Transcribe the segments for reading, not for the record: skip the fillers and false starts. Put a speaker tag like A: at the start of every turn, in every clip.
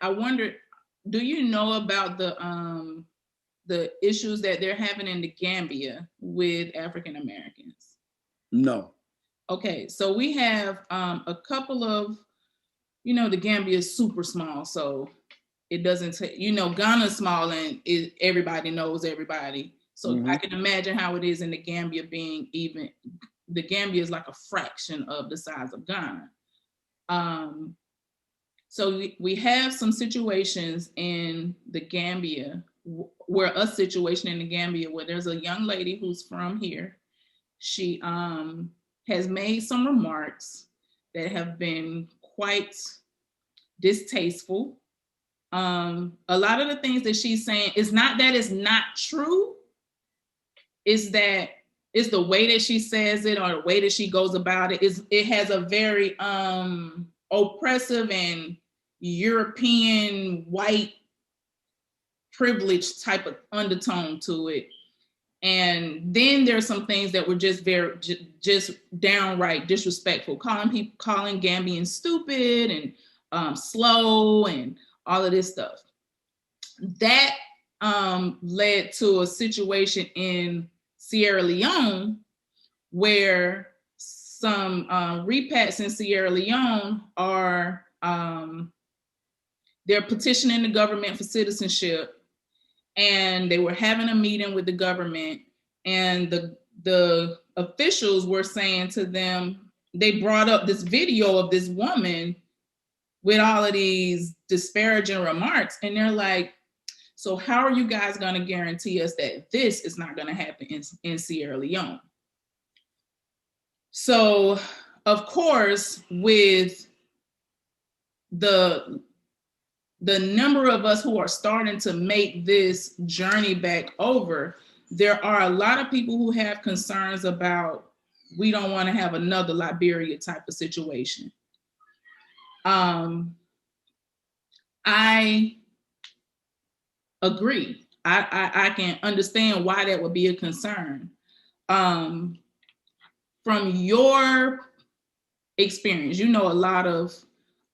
A: I wonder, do you know about the issues that they're having in the Gambia with African Americans?
B: No.
A: Okay, so we have a couple of, the Gambia is super small, so it doesn't take, Ghana's small and everybody knows everybody. So I can imagine how it is in the Gambia being even, the Gambia is like a fraction of the size of Ghana. So we have some situations in the Gambia, where a situation in the Gambia where there's a young lady who's from here. She has made some remarks that have been quite distasteful. A lot of the things that she's saying is not that it's not true. It's that it's the way that she says it or the way that she goes about it. It has a very oppressive and European white privilege type of undertone to it. And then there's some things that were just just downright disrespectful, calling Gambians stupid and slow and all of this stuff. That led to a situation in Sierra Leone where some repats in Sierra Leone are they're petitioning the government for citizenship, and they were having a meeting with the government, and the officials were saying to them, they brought up this video of this woman with all of these disparaging remarks, and they're like, so how are you guys going to guarantee us that this is not going to happen in Sierra Leone? So, of course, with the number of us who are starting to make this journey back over, there are a lot of people who have concerns about, we don't want to have another Liberia type of situation. I agree. I can understand why that would be a concern. From your experience, a lot of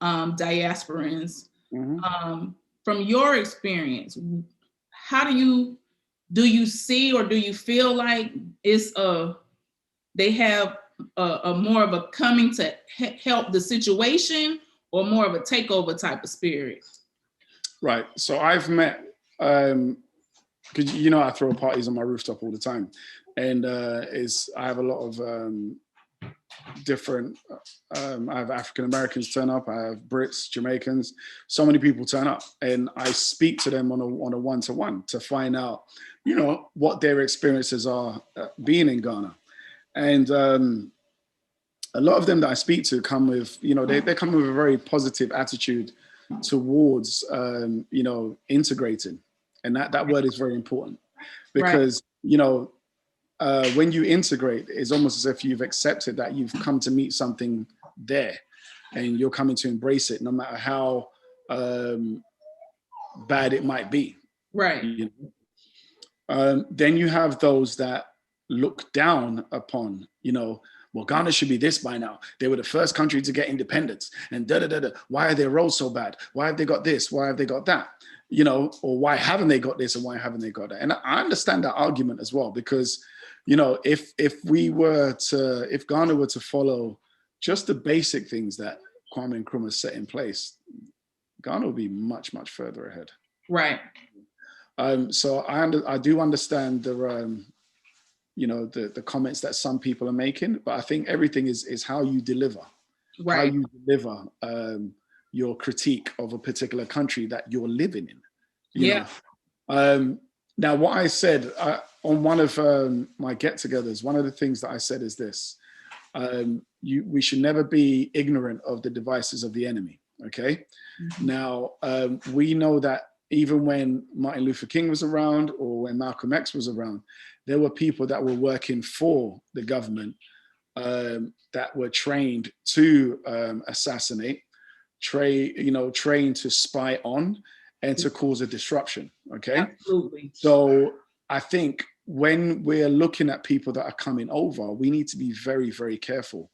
A: diasporans. From your experience, how do you see, or do you feel like they have a more of a coming to help the situation, or more of a takeover type of spirit?
B: Right. So I've met, because I throw parties on my rooftop all the time, and I have a lot of different. I have African Americans turn up. I have Brits, Jamaicans. So many people turn up, and I speak to them on a one-to-one to find out, what their experiences are being in Ghana, and a lot of them that I speak to come with, they come with a very positive attitude towards, integrating. And that word is very important, because, right. When you integrate, it's almost as if you've accepted that you've come to meet something there, and you're coming to embrace it, no matter how bad it might be.
A: Right.
B: Then you have those that look down upon, well, Ghana should be this by now. They were the first country to get independence, and da-da-da-da. Why are their roads so bad? Why have they got this? Why have they got that? Or why haven't they got this, and why haven't they got that? And I understand that argument as well, because, if Ghana were to follow just the basic things that Kwame Nkrumah set in place, Ghana will be much, much further ahead.
A: Right.
B: So I do understand the comments that some people are making, but I think everything is how you deliver, right. How you deliver your critique of a particular country that you're living in. You know? Now, what I said on one of my get-togethers, one of the things that I said is this: we should never be ignorant of the devices of the enemy. Okay. Mm-hmm. Now, we know that even when Martin Luther King was around, or when Malcolm X was around, there were people that were working for the government that were trained to assassinate, trained to spy on, and to cause a disruption. Okay.
A: Absolutely.
B: So I think when we're looking at people that are coming over, we need to be very, very careful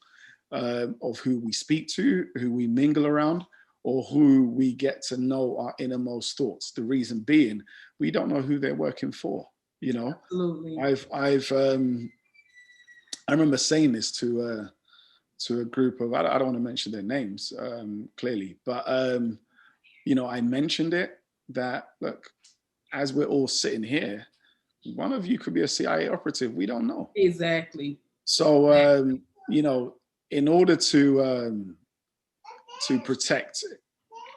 B: of who we speak to, who we mingle around, or who we get to know our innermost thoughts. The reason being, we don't know who they're working for. You know,
A: Absolutely.
B: I remember saying this to a group of, I don't want to mention their names clearly, but you know, I mentioned it that, look, as we're all sitting here, one of you could be a CIA operative. We don't know.
A: Exactly.
B: So you know, in order to protect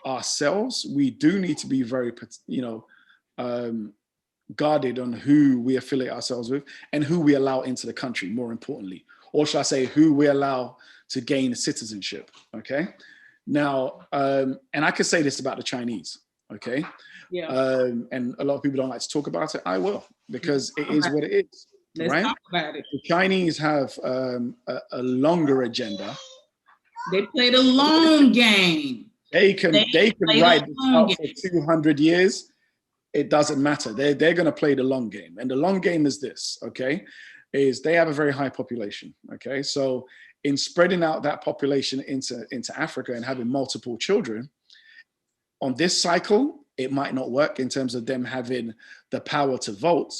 B: ourselves, we do need to be very, you know, guarded on who we affiliate ourselves with and who we allow into the country, more importantly, or should I say who we allow to gain citizenship. Okay. Now, and I could say this about the Chinese. Okay.
A: Yeah.
B: And a lot of people don't like to talk about it. I will, because it is what it is.
A: Let's
B: right?
A: talk about it.
B: The Chinese have a longer agenda.
A: They play the long game.
B: They can ride this out for 200 years. It doesn't matter. They're going to play the long game. And the long game is this, okay, is they have a very high population, okay? So in spreading out that population into Africa and having multiple children, on this cycle, it might not work in terms of them having the power to vote.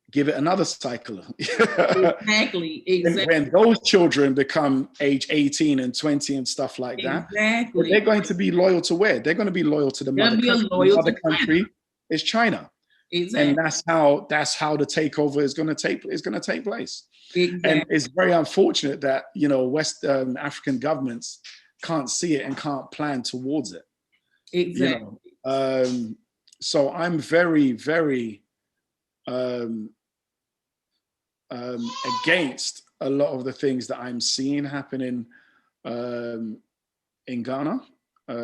B: Give it another cycle.
A: Exactly.
B: When those children become age 18 and 20 and stuff like that, they're going to be loyal to where? They're going to be loyal to the mother country. The mother country is China.
A: Exactly.
B: And that's how the takeover is going to take place. Exactly. And it's very unfortunate that, you know, West African governments can't see it and can't plan towards it.
A: Exactly.
B: You know? So I'm very, very against a lot of the things that I'm seeing happening in Ghana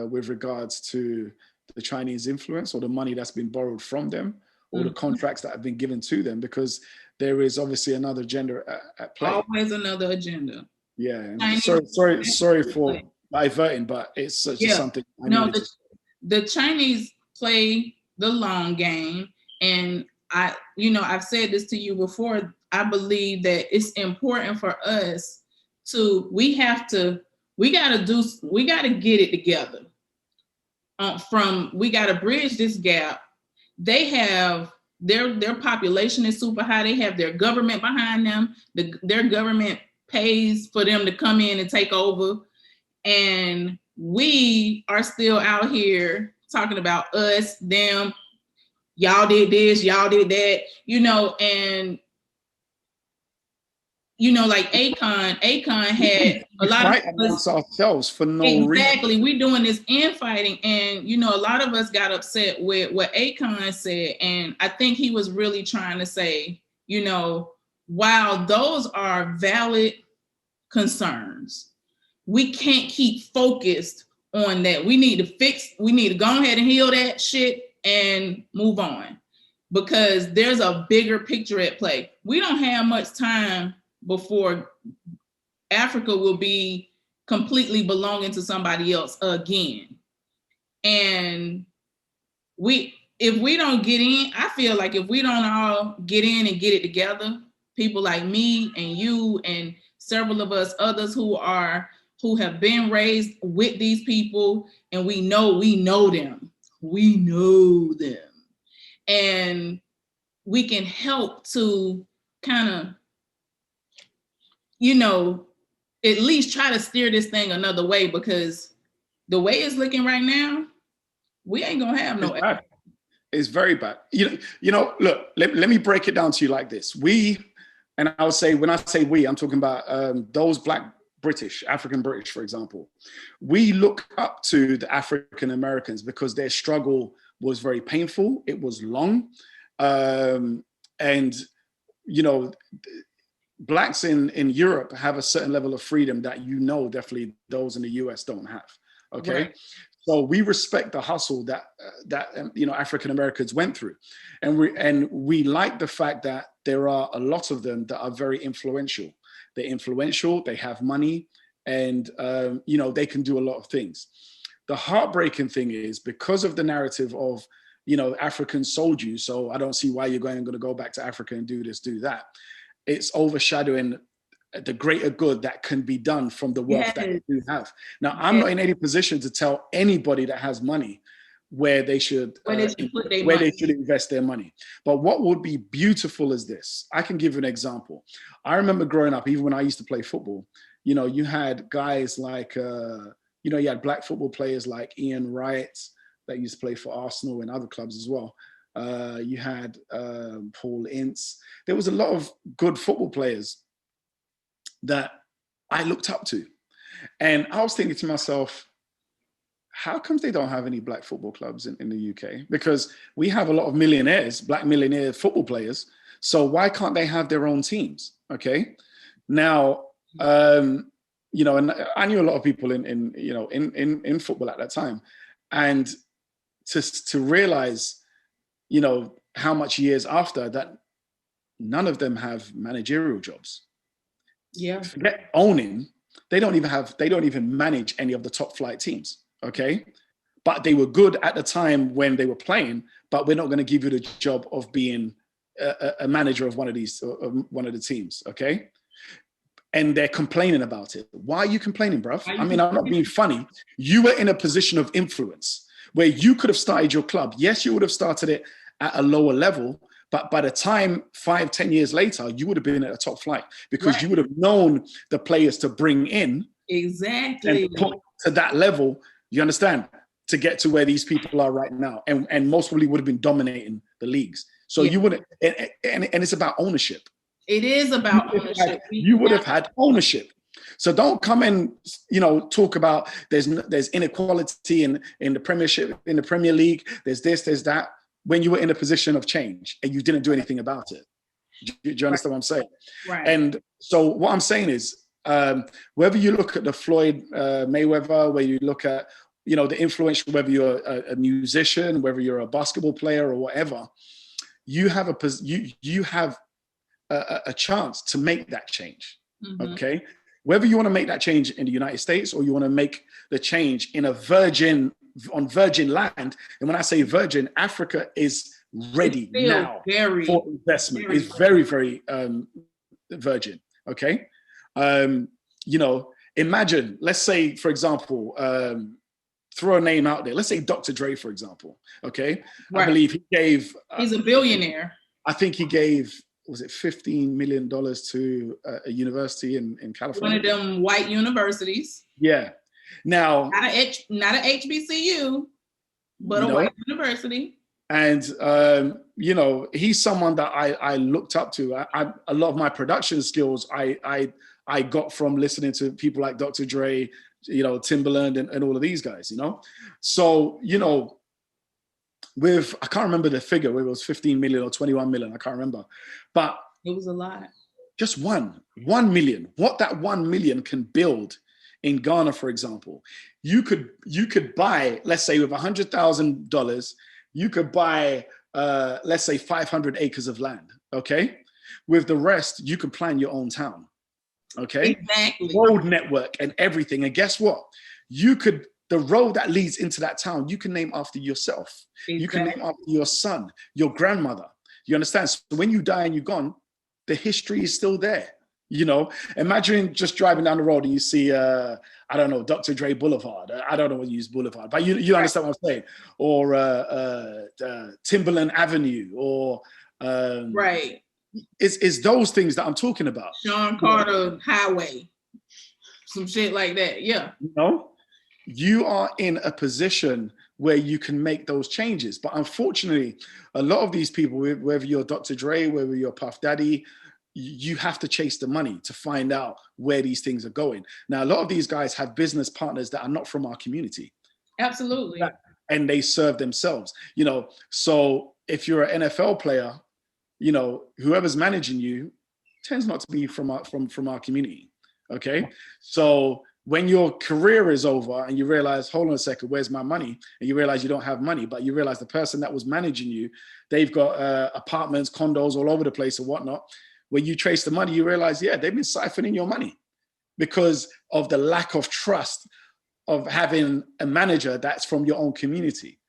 B: with regards to the Chinese influence or the money that's been borrowed from them or the contracts that have been given to them, because there is obviously another agenda at play.
A: Always another agenda.
B: Yeah. Sorry for diverting, but it's just something I needed to say.
A: The Chinese play the long game, and I've said this to you before. I believe that it's important for us we got to get it together. We got to bridge this gap. They have their population is super high. They have their government behind them. Their government pays for them to come in and take over, and we are still out here talking about us, them. Y'all did this, y'all did that, and like Akon had a lot of us
B: ourselves for no reason.
A: Exactly. We're doing this infighting, and a lot of us got upset with what Akon said, and I think he was really trying to say, while those are valid concerns, we can't keep focused on that. We need to go ahead and heal that shit and move on, because there's a bigger picture at play. We don't have much time before Africa will be completely belonging to somebody else again. And if we don't get in, I feel like if we don't all get in and get it together, people like me and you and several of us others who have been raised with these people, and we know them. We know them. And we can help to kind of, at least try to steer this thing another way, because the way it's looking right now, we ain't gonna have no.
B: It's very bad. Look, let me break it down to you like this. And I would say, when I say we, I'm talking about those Black British, African British, for example. We look up to the African Americans because their struggle was very painful. It was long. And, Blacks in Europe have a certain level of freedom that, definitely those in the US don't have. Okay. Right. So we respect the hustle that African Americans went through. And we like the fact that there are a lot of them that are very influential. They're influential, they have money, and they can do a lot of things. The heartbreaking thing is, because of the narrative of, Africans sold you, so I don't see why you're going to go back to Africa and do this, do that. It's overshadowing the greater good that can be done from the wealth that you have. Now, I'm not in any position to tell anybody that has money where they should invest their money. But what would be beautiful is this. I can give you an example. I remember growing up, even when I used to play football, you know, you had guys like, you know, you had black football players like Ian Wright that used to play for Arsenal and other clubs as well. You had Paul Ince. There was a lot of good football players that I looked up to. And I was thinking to myself, how come they don't have any black football clubs in the UK? Because we have a lot of millionaires, black millionaire football players. So why can't they have their own teams? Okay. Now, you know, and I knew a lot of people in football at that time. And to realize, you know, how much years after that, none of them have managerial jobs.
A: Yeah.
B: Forget owning. They don't even manage any of the top flight teams. Okay. But they were good at the time when they were playing, but we're not going to give you the job of being a manager of one of the teams. Okay. And they're complaining about it. Why are you complaining, bruv? I mean, I'm not being funny. You were in a position of influence where you could have started your club. Yes, you would have started it at a lower level, but by the time 5-10 years later, you would have been at a top flight because you would have known the players to bring in.
A: Exactly.
B: And put to that level, you understand, to get to where these people are right now. And most probably would have been dominating the leagues. So you wouldn't, and it's about ownership.
A: It is about ownership.
B: You would have had ownership. So don't come and, you know, talk about there's inequality in the Premiership, in the Premier League. There's this, there's that. When you were in a position of change and you didn't do anything about it. Do you understand what I'm saying?
A: Right.
B: And so what I'm saying is, whether you look at the Floyd Mayweather, where you look at, you know, the influential, whether you're a musician, whether you're a basketball player or whatever, you have a chance to make that change. Mm-hmm. Okay. Whether you want to make that change in the United States or you want to make the change in on virgin land. And when I say virgin, Africa is ready now for investment. It's very, very virgin. Okay. You know, imagine, let's say, for example, throw a name out there. Let's say Dr. Dre, for example. Okay. Right. I believe he gave.
A: He's a billionaire.
B: I think he gave, was it $15 million to a university in California?
A: One of them white universities.
B: Yeah. Now,
A: not a HBCU, but a white university.
B: And, you know, he's someone that I looked up to. A lot of my production skills, I got from listening to people like Dr. Dre, you know, Timbaland and all of these guys, you know? So, you know, I can't remember the figure, whether it was 15 million or 21 million, I can't remember. But
A: it was a lot.
B: Just 1 million. What that 1 million can build in Ghana, for example, you could buy, let's say with $100,000, you could buy, let's say 500 acres of land. Okay. With the rest, you could plan your own town. Okay.
A: Exactly.
B: Road network and everything. And guess what? The road that leads into that town, you can name after yourself. Exactly. You can name after your son, your grandmother. You understand? So when you die and you're gone, the history is still there. You know, imagine just driving down the road and you see, I don't know, Dr. Dre Boulevard. I don't know what you use Boulevard, but you understand what I'm saying. Or Timberland Avenue, or
A: right.
B: It's those things that I'm talking about.
A: Sean Carter Highway, some shit like that. Yeah.
B: You know, you are in a position where you can make those changes. But unfortunately, a lot of these people, whether you're Dr. Dre, whether you're Puff Daddy, you have to chase the money to find out where these things are going. Now, a lot of these guys have business partners that are not from our community.
A: Absolutely.
B: And they serve themselves, you know. So if you're an NFL player, you know, whoever's managing you tends not to be from our community. Okay. So when your career is over and you realize, hold on a second, where's my money? And you realize you don't have money, but you realize the person that was managing you, they've got apartments, condos all over the place and whatnot. When you trace the money, you realize, yeah, they've been siphoning your money because of the lack of trust of having a manager that's from your own community.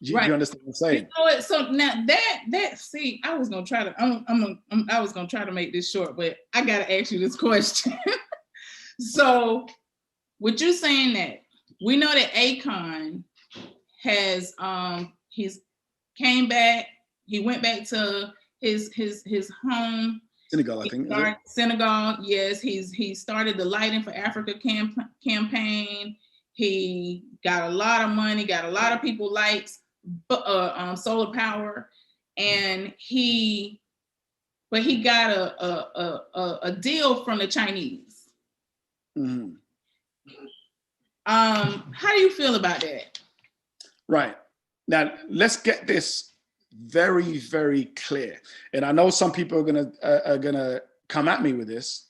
B: Do you understand what I'm saying?
A: So now that see, I was gonna try to make this short, but I gotta ask you this question. So, with you saying that, we know that Akon has he's came back. He went back to his home.
B: Senegal, I think.
A: Senegal, yes. He started the Lighting for Africa campaign. He got a lot of money, got a lot of people likes, solar power, and he got a deal from the Chinese.
B: Mm-hmm.
A: How do you feel about that?
B: Right. Now, let's get this very, very clear. And I know some people are gonna come at me with this.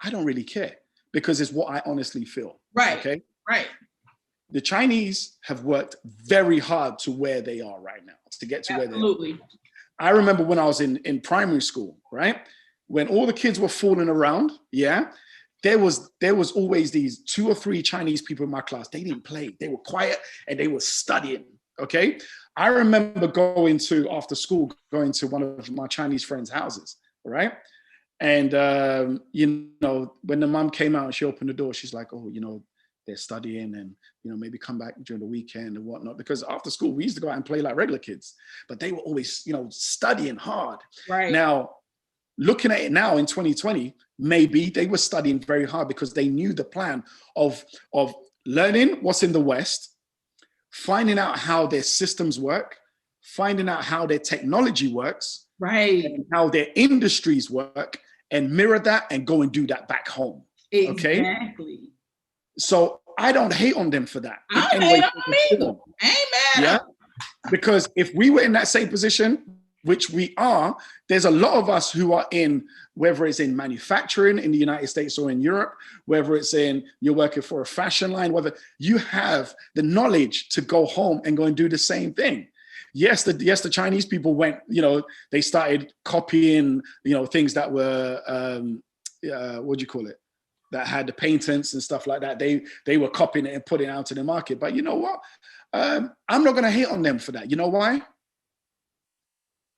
B: I don't really care because it's what I honestly feel.
A: Right.
B: Okay.
A: Right.
B: The Chinese have worked very hard to where they are right now, to get to where they are.
A: Absolutely.
B: I remember when I was in primary school, right? When all the kids were fooling around, yeah, there was always these 2 or 3 Chinese people in my class. They didn't play. They were quiet and they were studying, okay? I remember going to one of my Chinese friends' houses, right? And, when the mom came out and she opened the door, she's like, oh, they're studying and, maybe come back during the weekend and whatnot. Because after school, we used to go out and play like regular kids, but they were always, studying hard.
A: Right.
B: Now, looking at it now in 2020, maybe they were studying very hard because they knew the plan of learning what's in the West, finding out how their systems work, finding out how their technology works,
A: right,
B: and how their industries work, and mirror that and go and do that back home. Okay?
A: Exactly.
B: So I don't hate on them for that.
A: I don't hate on them either. I ain't mad.
B: Yeah. Because if we were in that same position, which we are, there's a lot of us who are in, whether it's in manufacturing in the United States or in Europe, whether it's in, you're working for a fashion line, whether you have the knowledge to go home and go and do the same thing. Yes, the Chinese people went, they started copying, things that were, what do you call it? That had the patents and stuff like that. They were copying it and putting it out to the market. But you know what? I'm not going to hate on them for that. You know why?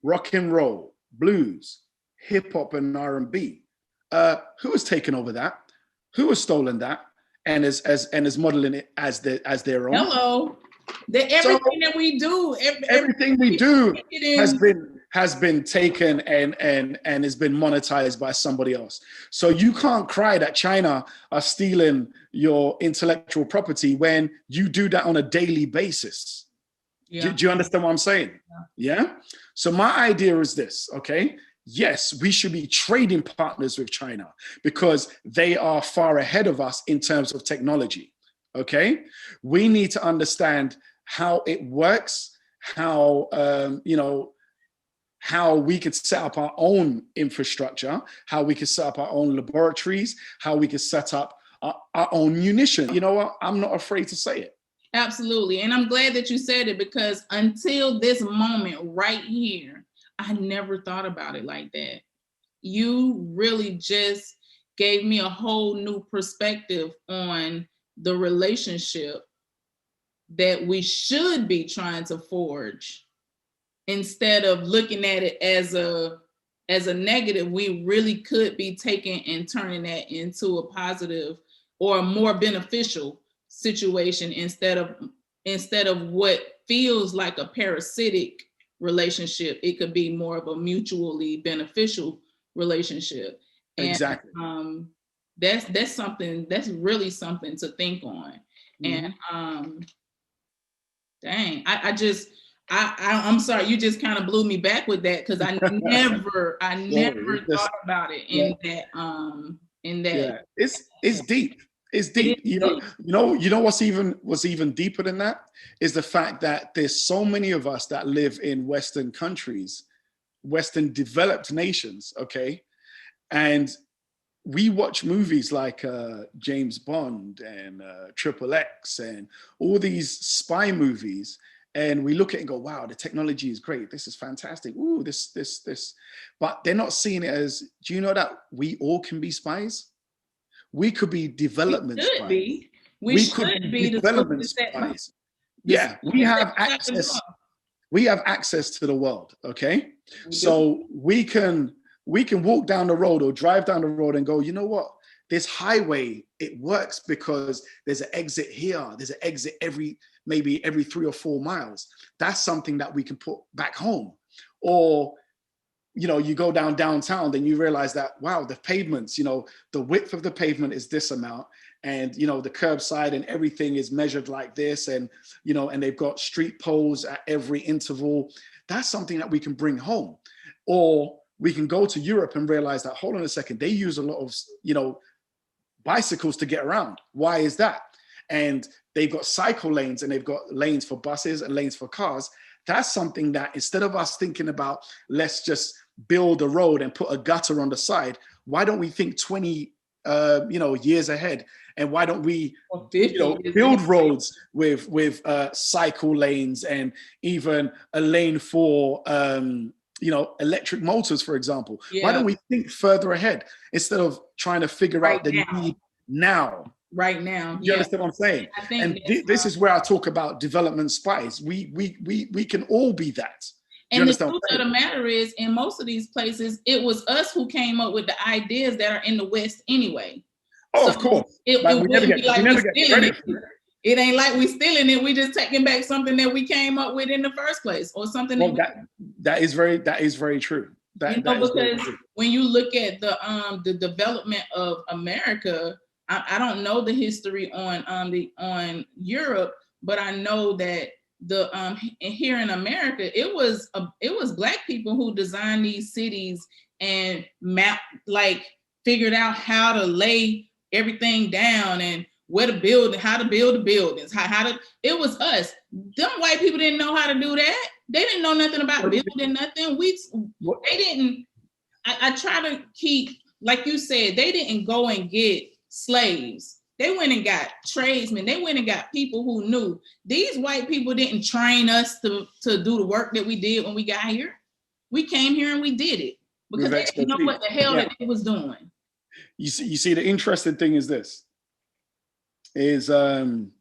B: Rock and roll, blues, hip hop, and R&B. Who has taken over that? Who has stolen that and is modeling it as their own?
A: Hello. Everything that we do,
B: everything we do has been taken and has been monetized by somebody else. So you can't cry that China are stealing your intellectual property when you do that on a daily basis. Yeah. Do you understand what I'm saying? Yeah. So my idea is this, okay? Yes, we should be trading partners with China because they are far ahead of us in terms of technology, okay? We need to understand how it works, how, how we could set up our own infrastructure, how we could set up our own laboratories, how we could set up our own munition. You know what? I'm not afraid to say it.
A: Absolutely. And I'm glad that you said it because until this moment right here, I never thought about it like that. You really just gave me a whole new perspective on the relationship that we should be trying to forge instead of looking at it as a negative. We really could be taking and turning that into a positive or a more beneficial situation instead of what feels like a parasitic relationship. It could be more of a mutually beneficial relationship. And,
B: exactly.
A: That's really something to think on. Mm-hmm. And dang, I'm sorry, you just kind of blew me back with that because I never thought about it in that.
B: Yeah, it's deep. It's deep. You know what's even deeper than that is the fact that there's so many of us that live in Western countries, Western developed nations, okay? And we watch movies like James Bond and Triple X and all these spy movies, and we look at it and go, wow, the technology is great. This is fantastic. Ooh, this. But they're not seeing it as, do you know that we all can be spies? We could be development spies. We could be development spies. Yeah, we have access. We have access to the world. Okay, so we can walk down the road or drive down the road and go, you know what? This highway, it works because there's an exit here. There's an exit maybe every 3 or 4 miles. That's something that we can put back home. Or, you know, you go downtown, then you realize that, wow, the pavements, you know, the width of the pavement is this amount. And, you know, the curbside and everything is measured like this. And, you know, and they've got street poles at every interval. That's something that we can bring home. Or we can go to Europe and realize that, hold on a second, they use a lot of, you know, bicycles to get around. Why is that? And they've got cycle lanes and they've got lanes for buses and lanes for cars. That's something that instead of us thinking about, let's just build a road and put a gutter on the side, why don't we think 20 years ahead? And why don't we build roads with cycle lanes and even a lane for electric motors, for example? Yeah. Why don't we think further ahead instead of trying to figure out the need now?
A: Right now.
B: You understand what I'm saying? And this is where I talk about development spies. We can all be that.
A: And the truth of the matter is, in most of these places, it was us who came up with the ideas that are in the West anyway.
B: Oh, so of course.
A: It wouldn't be like we're stealing it. It ain't like we stealing it. We just taking back something that we came up with in the first place, or something.
B: Well, that is very true.
A: Because when you look at the development of America, I don't know the history on Europe, but I know that here in America, it was Black people who designed these cities and figured out how to lay everything down and where to build, how to build the buildings, it was us. Them white people didn't know how to do that. They didn't know nothing about building nothing. They didn't. I try to keep, like you said, they didn't go and get slaves. They went and got tradesmen. They went and got people who knew. These white people didn't train us to do the work that we did when we got here. We came here and we did it because they didn't know what the hell that they was doing.
B: You see, the interesting thing is this, is, when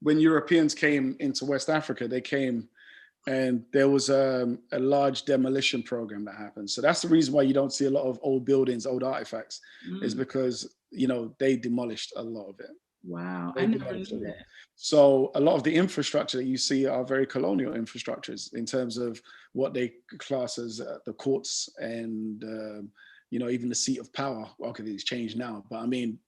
B: Europeans came into West Africa, they came and there was a large demolition program that happened. So that's the reason why you don't see a lot of old buildings, old artifacts, is because, they demolished a lot of it.
A: Wow, I never knew that.
B: So a lot of the infrastructure that you see are very colonial infrastructures in terms of what they class as the courts and, even the seat of power. Well, okay, it's changed now, but I mean,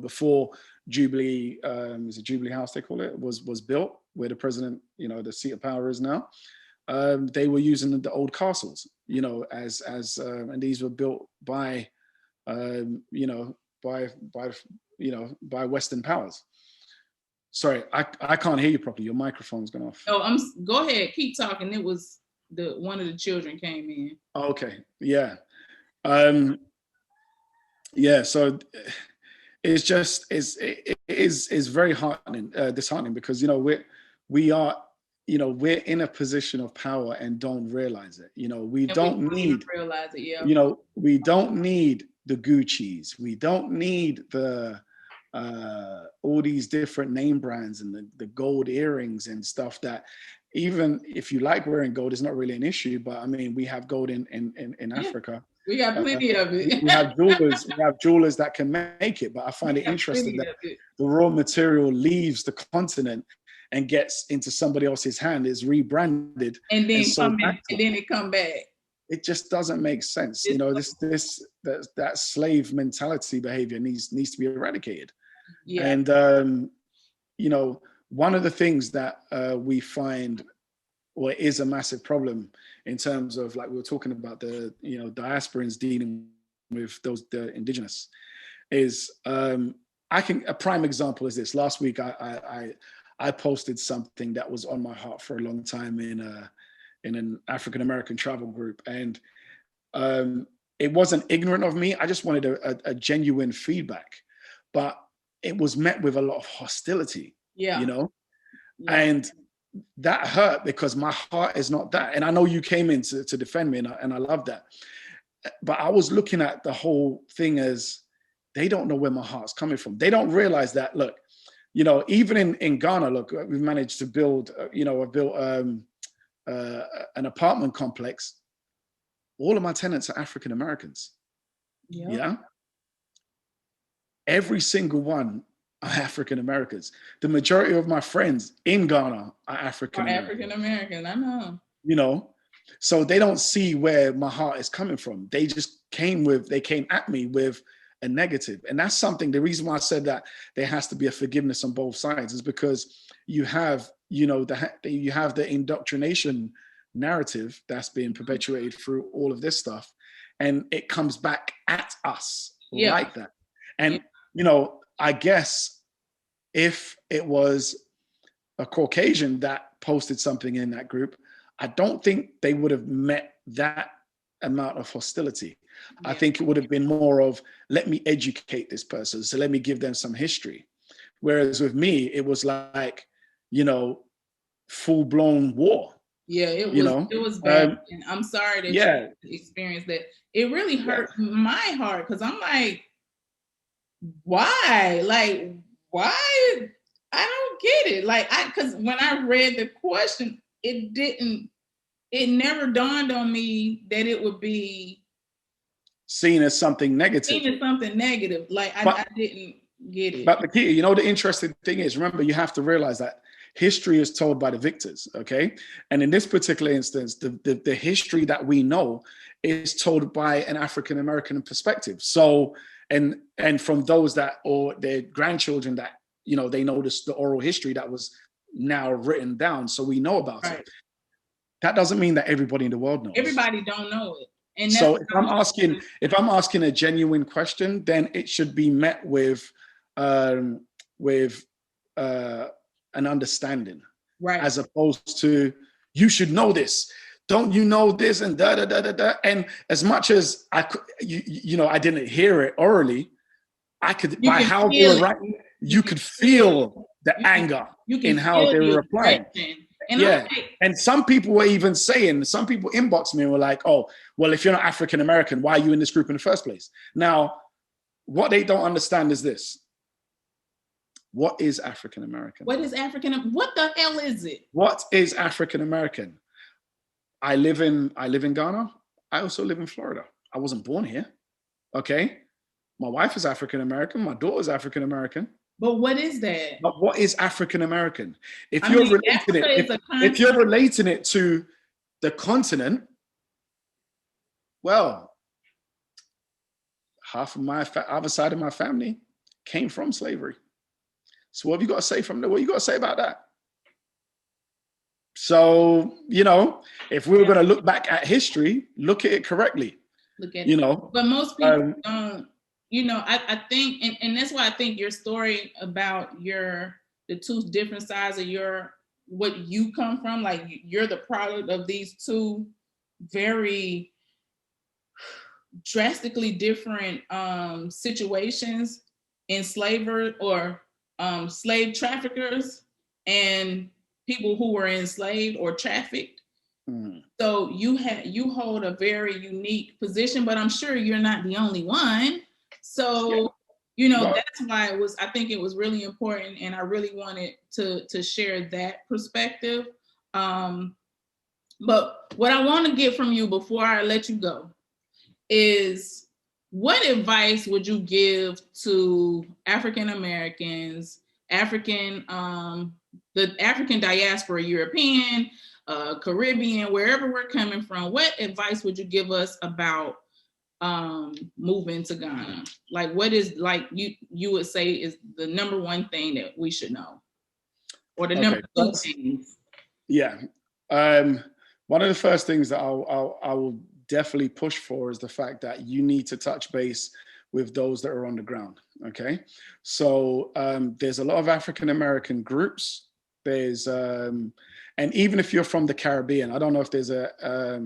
B: before Jubilee, is it Jubilee House they call it, was built, where the president, the seat of power is now, they were using the old castles, and these were built by, by Western powers. Sorry, I can't hear you properly. Your microphone's gone off.
A: Oh, go ahead, keep talking. It was one of the children came in.
B: Okay, yeah, So it's just it is very disheartening because we're in a position of power and don't realize it. We don't need
A: realize it. Yeah.
B: We don't need the Gucci's. We don't need the all these different name brands and the gold earrings and stuff that, even if you like wearing gold, is not really an issue. But I mean, we have gold in Africa.
A: We got plenty of it.
B: We have jewelers that can make it. But I find it interesting that the raw material leaves the continent and gets into somebody else's hand, is rebranded,
A: and then it come back.
B: It just doesn't make sense. That slave mentality behavior needs to be eradicated. Yeah. And one of the things that we find, or is a massive problem in terms of, like we were talking about, the diasporans dealing with the indigenous, is a prime example is this. Last week I posted something that was on my heart for a long time in an African American travel group, and it wasn't ignorant of me. I just wanted a genuine feedback, but it was met with a lot of hostility. Yeah. And that hurt because my heart is not that. And I know you came in to defend me, and I love that. But I was looking at the whole thing as, they don't know where my heart's coming from. They don't realize that, look, you know, even in Ghana, look, we've managed to build, you know, I've built an apartment complex. All of my tenants are African Americans.
A: Yep.
B: Yeah. Every single one are African Americans. The majority of my friends in Ghana are African
A: American, I know.
B: You know, so they don't see where my heart is coming from. They just came at me with a negative. And that's something, the reason why I said that there has to be a forgiveness on both sides is because you have, you know, you have the indoctrination narrative that's being perpetuated through all of this stuff. And it comes back at us like that. And, you know, I guess if it was a Caucasian that posted something in that group, I don't think they would have met that amount of hostility. I think it would have been more of, let me educate this person. So let me give them some history. Whereas with me, it was like, you know, full blown war.
A: Yeah, it was,
B: you know?
A: It was bad. And I'm sorry that you experienced that. It really hurt my heart because I'm like, why? Like, why? I don't get it. Like, because when I read the question, it never dawned on me that it would be
B: seen as something negative.
A: Like, I didn't get it.
B: But the key, you know, the interesting thing is, remember, you have to realize that history is told by the victors, okay? And in this particular instance, the history that we know is told by an African-American perspective. So, and from those that, or their grandchildren that, you know, they know the oral history that was now written down, so we know about it. That doesn't mean that everybody in the world knows.
A: Everybody don't know it. And
B: so if I'm asking a genuine question, then it should be met with an understanding, as opposed to, you should know this. Don't you know this? And da da da da da. And as much as I didn't hear it orally, I could, by how they were writing, you could feel the anger in how they were replying. And and some people were even saying, some people inboxed me and were like, oh, well, if you're not African American, why are you in this group in the first place? Now, what they don't understand is this. What is African American?
A: What is African? What the hell is it?
B: What is African American? I live in Ghana. I also live in Florida. I wasn't born here. Okay. My wife is African American. My daughter is African American.
A: But what is that?
B: But what is African American? If you're relating it to the continent, well, half of my other side of my family came from slavery. So what have you got to say from there? What you got to say about that? So, you know, if we were going to look back at history, look at it correctly.
A: Look at it. But most people don't. You know, I think, and that's why I think your story about the two different sides of what you come from, like you're the product of these two very drastically different situations, enslavers or slave traffickers and people who were enslaved or trafficked. Mm. So you hold a very unique position, but I'm sure you're not the only one. So, you know, that's why I think it was really important, and I really wanted to share that perspective. But what I want to get from you before I let you go is, what advice would you give to African Americans, the African diaspora, European, Caribbean, wherever we're coming from? What advice would you give us about moving to Ghana? Like, what is, like, you would say is the number one thing that we should know, or the number two things?
B: Yeah, one of the first things that I will definitely push for is the fact that you need to touch base with those that are on the ground. Okay, so there's a lot of African American groups. There's and even if you're from the Caribbean, I don't know if there's a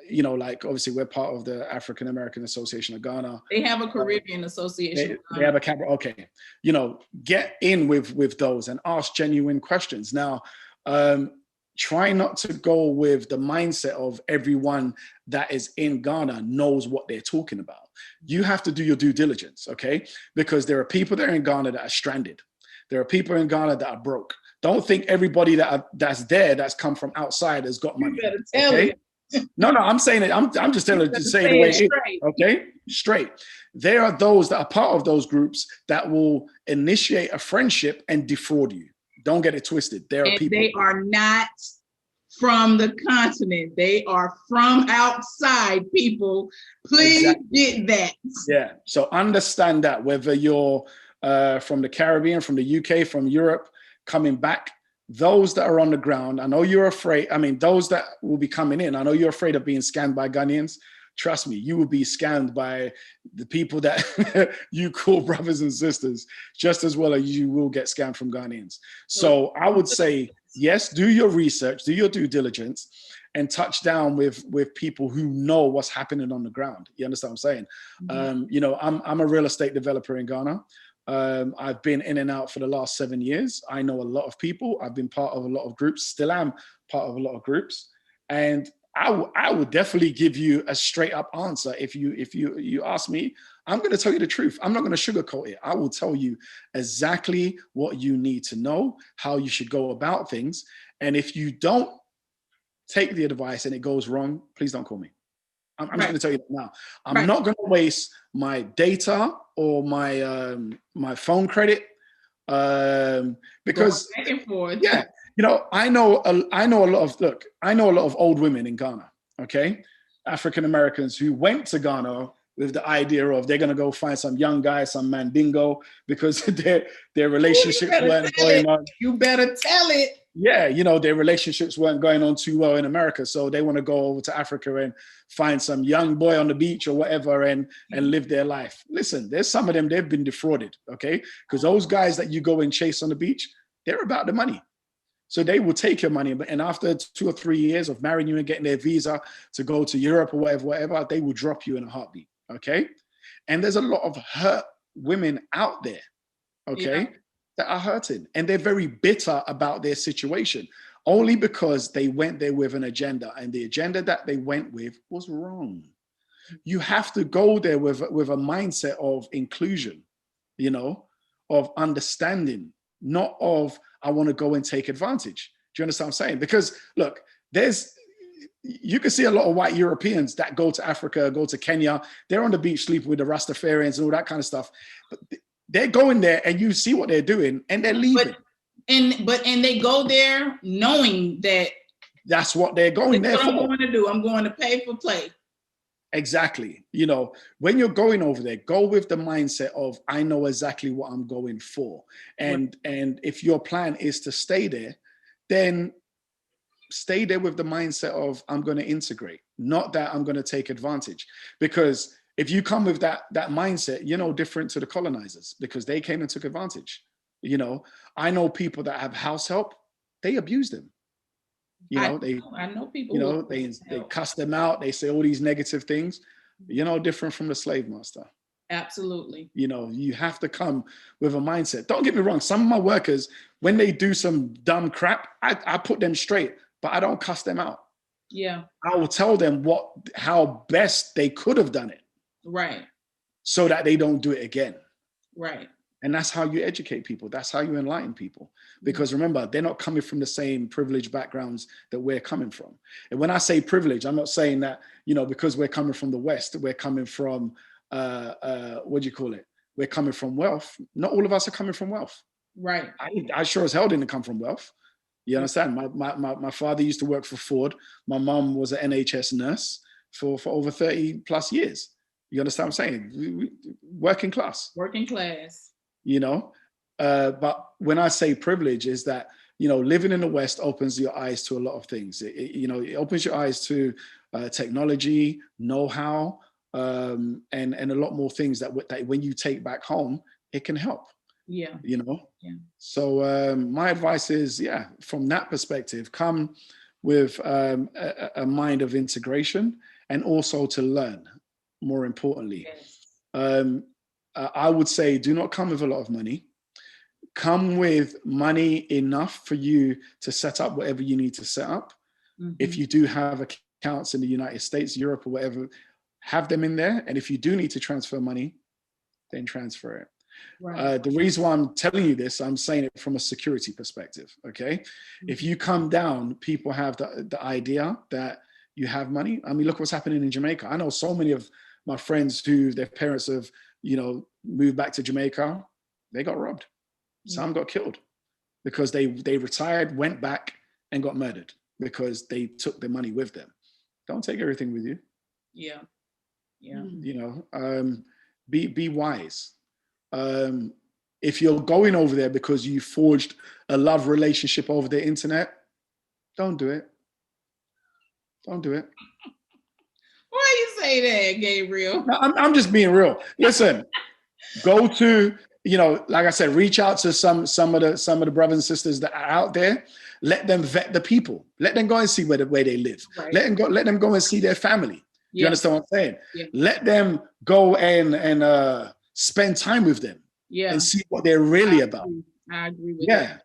B: you know, like, obviously we're part of the African American Association of Ghana.
A: They have a Caribbean association.
B: They have a camera. Okay. You know, get in with those and ask genuine questions. Now, try not to go with the mindset of everyone that is in Ghana knows what they're talking about. You have to do your due diligence, okay? Because there are people that are in Ghana that are stranded. There are people in Ghana that are broke. Don't think everybody that's there that's come from outside has got money.
A: You better tell
B: okay?
A: it.
B: No, I'm saying it. I'm just telling to say the way it is. Okay, straight. There are those that are part of those groups that will initiate a friendship and defraud you. Don't get it twisted. There are people.
A: They are not from the continent. They are from outside, people. Please get that.
B: Yeah. So understand that whether you're from the Caribbean, from the UK, from Europe, coming back, those that are on the ground, I know you're afraid. I mean, those that will be coming in, I know you're afraid of being scammed by Ghanaians. Trust me, you will be scammed by the people that you call brothers and sisters, just as well as you will get scammed from Ghanaians. So I would say, yes, do your research, do your due diligence, and touch down with people who know what's happening on the ground. You understand what I'm saying? Mm-hmm. You know, I'm a real estate developer in Ghana. I've been in and out for the last 7 years. I know a lot of people. I've been part of a lot of groups, still am part of a lot of groups. And I would definitely give you a straight up answer. If you ask me, I'm going to tell you the truth. I'm not going to sugarcoat it. I will tell you exactly what you need to know, how you should go about things. And if you don't take the advice and it goes wrong, please don't call me. I'm just going to tell you that now. I'm not going to waste my data or my phone credit because yeah, you know, I know a lot of old women in Ghana, okay, African Americans who went to Ghana with the idea of they're going to go find some young guy, some mandingo, because their relationships weren't going on.
A: You better tell it.
B: Yeah, you know, their relationships weren't going on too well in America. So they want to go over to Africa and find some young boy on the beach or whatever and live their life. Listen, there's some of them, they've been defrauded, okay? Because those guys that you go and chase on the beach, they're about the money. So they will take your money. And after 2 or 3 years of marrying you and getting their visa to go to Europe or whatever, they will drop you in a heartbeat, okay? And there's a lot of hurt women out there, okay? Yeah. That are hurting, and they're very bitter about their situation only because they went there with an agenda, and the agenda that they went with was wrong. You have to go there with a mindset of inclusion, you know, of understanding, not of I want to go and take advantage. Do you understand what I'm saying? Because look, you can see a lot of white Europeans that go to Africa, go to Kenya, they're on the beach sleeping with the Rastafarians and all that kind of stuff. But they're going there and you see what they're doing and they're leaving.
A: But they go there knowing that
B: that's what they're going there for.
A: I'm going to do. I'm going to pay for play.
B: Exactly. You know, when you're going over there, go with the mindset of I know exactly what I'm going for. And if your plan is to stay there, then stay there with the mindset of I'm going to integrate, not that I'm going to take advantage. Because if you come with that mindset, you're no different to the colonizers because they came and took advantage. You know, I know people that have house help, they abuse them. You know,
A: I know people.
B: You know, they cuss them out. They say all these negative things. You're no different from the slave master.
A: Absolutely.
B: You know, you have to come with a mindset. Don't get me wrong. Some of my workers, when they do some dumb crap, I put them straight, but I don't cuss them out.
A: Yeah.
B: I will tell them how best they could have done it.
A: Right.
B: So that they don't do it again.
A: Right.
B: And that's how you educate people. That's how you enlighten people. Because remember, they're not coming from the same privileged backgrounds that we're coming from. And when I say privilege, I'm not saying that, you know, because we're coming from the West, we're coming from, what do you call it? We're coming from wealth. Not all of us are coming from wealth.
A: Right.
B: I sure as hell didn't come from wealth. You understand? My father used to work for Ford. My mom was an NHS nurse for over 30 plus years. You understand what I'm saying? Working class.
A: Working class.
B: You know, but when I say privilege is that, you know, living in the West opens your eyes to a lot of things. It opens your eyes to technology, know-how, and a lot more things that when you take back home, it can help.
A: Yeah.
B: You know?
A: Yeah.
B: So my advice is, from that perspective, come with a mind of integration and also to learn, more importantly. Yes. I would say do not come with a lot of money. Come with money enough for you to set up whatever you need to set up. Mm-hmm. If you do have accounts in the United States, Europe, or whatever, have them in there. And if you do need to transfer money, then transfer it.
A: Right.
B: The reason why I'm telling you this, I'm saying it from a security perspective. Okay, if you come down, people have the idea that you have money. I mean, look what's happening in Jamaica. I know so many of my friends who their parents have, moved back to Jamaica. They got robbed. Some got killed because they retired, went back, and got murdered because they took their money with them. Don't take everything with you.
A: Yeah.
B: Be wise. If you're going over there because you forged a love relationship over the internet, don't do it. Don't do it.
A: Why you say that, Gabriel?
B: No, I'm just being real. Listen, go to, like I said, reach out to some of the brothers and sisters that are out there. Let them vet the people. Let them go and see where they live.
A: Right.
B: Let them go and see their family. You understand what I'm saying?
A: Yeah.
B: Let them go and spend time with them.
A: Yeah.
B: And see what they're really about.
A: I agree with that.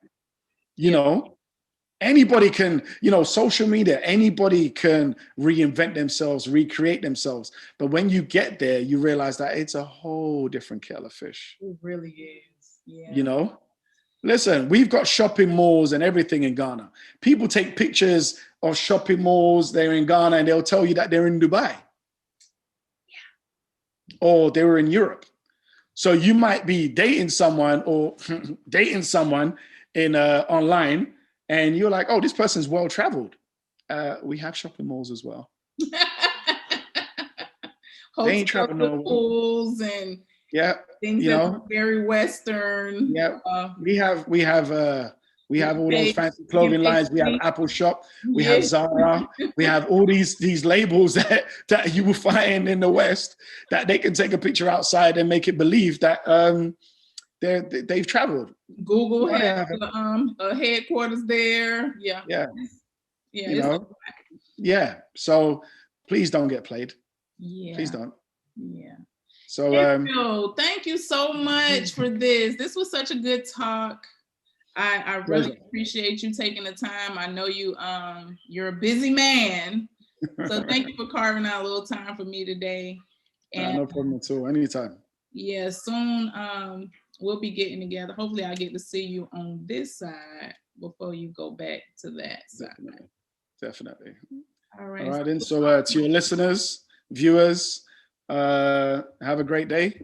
B: Anybody can, social media, anybody can reinvent themselves, recreate themselves. But when you get there, you realize that it's a whole different kettle of fish.
A: It really is. Yeah.
B: Listen, we've got shopping malls and everything in Ghana. People take pictures of shopping malls, they're in Ghana, and they'll tell you that they're in Dubai. Yeah. Or they were in Europe. So you might be dating someone or dating someone in online, and you're like, oh, this person's well-traveled. We have shopping malls as well. They ain't traveling nowhere.
A: Pools and things that are very Western.
B: Yeah, we have all those fancy clothing lines. We have Apple Shop. We have Zara. We have all these labels that you will find in the West that they can take a picture outside and make it believe that they've traveled.
A: Google has a headquarters there.
B: Yeah. So please don't get played.
A: Yeah.
B: Please don't.
A: Yeah.
B: So
A: thank you so much for this. This was such a good talk. I really appreciate you taking the time. I know you're a busy man. So thank you for carving out a little time for me today. And
B: no problem at all. Anytime.
A: Yeah, soon we'll be getting together. Hopefully I get to see you on this side before you go back to that side.
B: Definitely.
A: All right.
B: All right, then. So to your listeners, viewers, have a great day.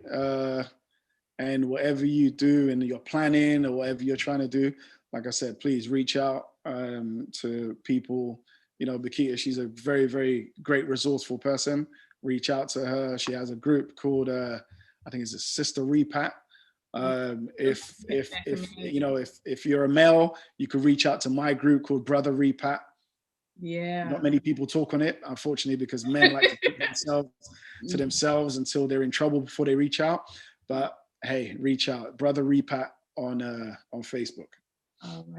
B: And whatever you do and you're planning or whatever you're trying to do, like I said, please reach out to people. Bakita, she's a very, very great, resourceful person. Reach out to her. She has a group called, I think it's a Sister Repat. If you're a male, you could reach out to my group called Brother Repat.
A: Yeah.
B: Not many people talk on it, unfortunately, because men like to keep themselves to themselves until they're in trouble before they reach out. But hey, reach out, Brother Repat on Facebook.
A: All right.